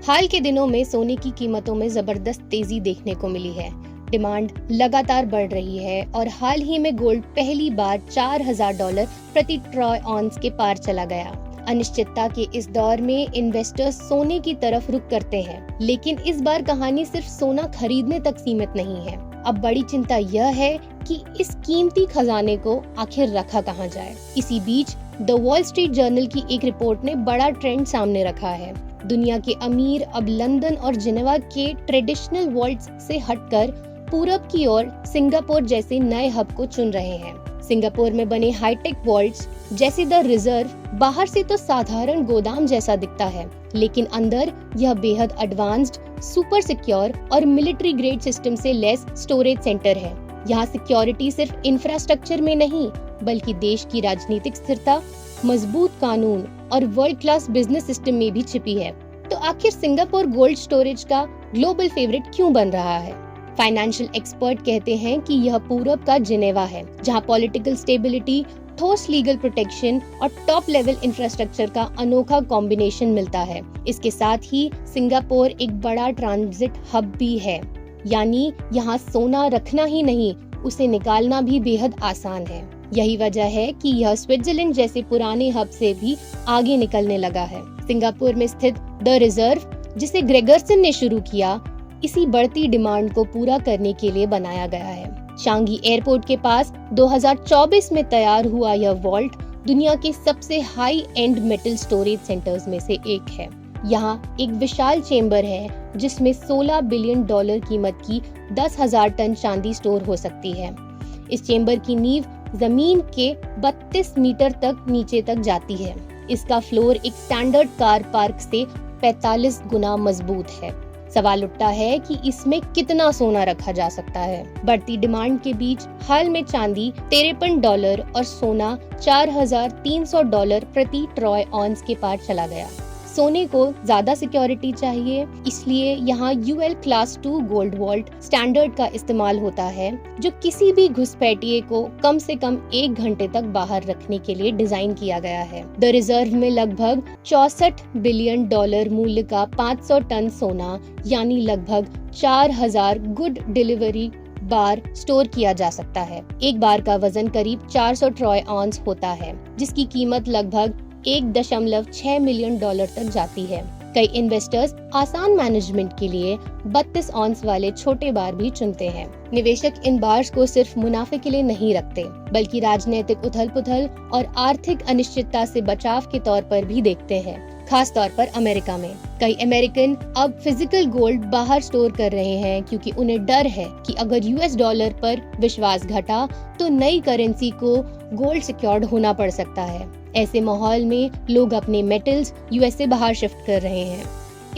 हाल के दिनों में सोने की कीमतों में जबरदस्त तेजी देखने को मिली है। डिमांड लगातार बढ़ रही है और हाल ही में गोल्ड पहली बार $4,000 प्रति ट्रॉय ऑन्स के पार चला गया। अनिश्चितता के इस दौर में इन्वेस्टर्स सोने की तरफ रुख करते हैं, लेकिन इस बार कहानी सिर्फ सोना खरीदने तक सीमित नहीं है। अब बड़ी चिंता यह है कि इस कीमती खजाने को आखिर रखा कहाँ जाए। इसी बीच द वॉल स्ट्रीट जर्नल की एक रिपोर्ट ने बड़ा ट्रेंड सामने रखा है। दुनिया के अमीर अब लंदन और जिनेवा के ट्रेडिशनल वॉल्ट्स से हटकर पूरब की ओर सिंगापुर जैसे नए हब को चुन रहे हैं। सिंगापुर में बने हाईटेक वॉल्ट्स जैसे द रिजर्व बाहर से तो साधारण गोदाम जैसा दिखता है, लेकिन अंदर यह बेहद एडवांस्ड, सुपर सिक्योर और मिलिट्री ग्रेड सिस्टम से लैस स्टोरेज सेंटर है। यहाँ सिक्योरिटी सिर्फ इंफ्रास्ट्रक्चर में नहीं, बल्कि देश की राजनीतिक स्थिरता, मजबूत कानून और वर्ल्ड क्लास बिजनेस सिस्टम में भी छिपी है। तो आखिर सिंगापुर गोल्ड स्टोरेज का ग्लोबल फेवरेट क्यों बन रहा है? फाइनेंशियल एक्सपर्ट कहते हैं कि यह पूरब का जिनेवा है, जहां पॉलिटिकल स्टेबिलिटी, ठोस लीगल प्रोटेक्शन और टॉप लेवल इंफ्रास्ट्रक्चर का अनोखा कॉम्बिनेशन मिलता है। इसके साथ ही सिंगापुर एक बड़ा ट्रांजिट हब भी है, यानी यहाँ सोना रखना ही नहीं, उसे निकालना भी बेहद आसान है। यही वजह है कि यह स्विट्जरलैंड जैसे पुराने हब से भी आगे निकलने लगा है। सिंगापुर में स्थित द रिजर्व, जिसे ग्रेगरसन ने शुरू किया, इसी बढ़ती डिमांड को पूरा करने के लिए बनाया गया है। शांगी एयरपोर्ट के पास 2024 में तैयार हुआ यह वॉल्ट दुनिया के सबसे high and metal storage centres में से एक है। यहाँ एक विशाल चेंबर है जिसमें $16 बिलियन कीमत की 10,000 टन चांदी स्टोर हो सकती है। इस चेंबर की नींव जमीन के 32 मीटर तक नीचे तक जाती है। इसका फ्लोर एक स्टैंडर्ड कार पार्क से 45 गुना मजबूत है। सवाल उठता है कि इसमें कितना सोना रखा जा सकता है। बढ़ती डिमांड के बीच हाल में चांदी $53 और सोना $4,300 प्रति ट्रॉय ऑन्स के पार चला गया। सोने को ज्यादा सिक्योरिटी चाहिए, इसलिए यहाँ UL class 2 gold vault standard का इस्तेमाल होता है, जो किसी भी घुसपैठिए को कम से कम 1 घंटे तक बाहर रखने के लिए डिजाइन किया गया है। द रिजर्व में लगभग $64 बिलियन मूल्य का 500 टन सोना, यानी लगभग 4,000 गुड डिलीवरी बार स्टोर किया जा सकता है। एक बार का वजन करीब 400 ट्रॉय ऑन्स होता है, जिसकी कीमत लगभग $1.6 मिलियन तक जाती है। कई इन्वेस्टर्स आसान मैनेजमेंट के लिए 32 ऑन्स वाले छोटे बार भी चुनते हैं। निवेशक इन बार्स को सिर्फ मुनाफे के लिए नहीं रखते, बल्कि राजनीतिक उथल-पुथल और आर्थिक अनिश्चितता से बचाव के तौर पर भी देखते हैं। खास तौर पर अमेरिका में कई अमेरिकन अब फिजिकल गोल्ड बाहर स्टोर कर रहे हैं, क्योंकि उन्हें डर है कि अगर US डॉलर पर विश्वास घटा तो नई करेंसी को गोल्ड सिक्योर्ड होना पड़ सकता है। ऐसे माहौल में लोग अपने मेटल्स US से बाहर शिफ्ट कर रहे हैं।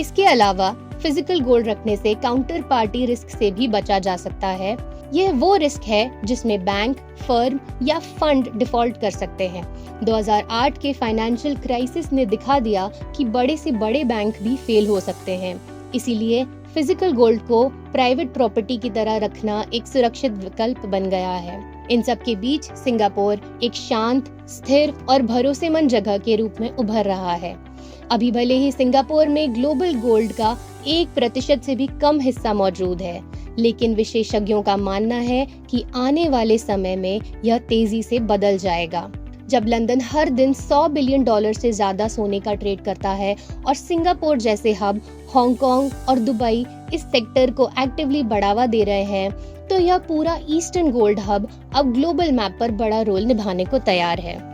इसके अलावा फिजिकल गोल्ड रखने से काउंटर पार्टी रिस्क से भी बचा जा सकता है। यह वो रिस्क है जिसमें बैंक, फर्म या फंड डिफॉल्ट कर सकते हैं। 2008 के फाइनेंशियल क्राइसिस ने दिखा दिया कि बड़े से बड़े बैंक भी फेल हो सकते हैं। इसीलिए फिजिकल गोल्ड को प्राइवेट प्रॉपर्टी की तरह रखना एक सुरक्षित विकल्प बन गया है। इन सब के बीच सिंगापुर एक शांत, स्थिर और भरोसेमंद जगह के रूप में उभर रहा है। अभी भले ही सिंगापुर में ग्लोबल गोल्ड का 1% से भी कम हिस्सा मौजूद है, लेकिन विशेषज्ञों का मानना है कि आने वाले समय में यह तेजी से बदल जाएगा। जब लंदन हर दिन $100 बिलियन से ज्यादा सोने का ट्रेड करता है और सिंगापुर जैसे हब, हांगकांग और दुबई इस सेक्टर को एक्टिवली बढ़ावा दे रहे हैं, तो यह पूरा ईस्टर्न गोल्ड हब अब ग्लोबल मैप पर बड़ा रोल निभाने को तैयार है।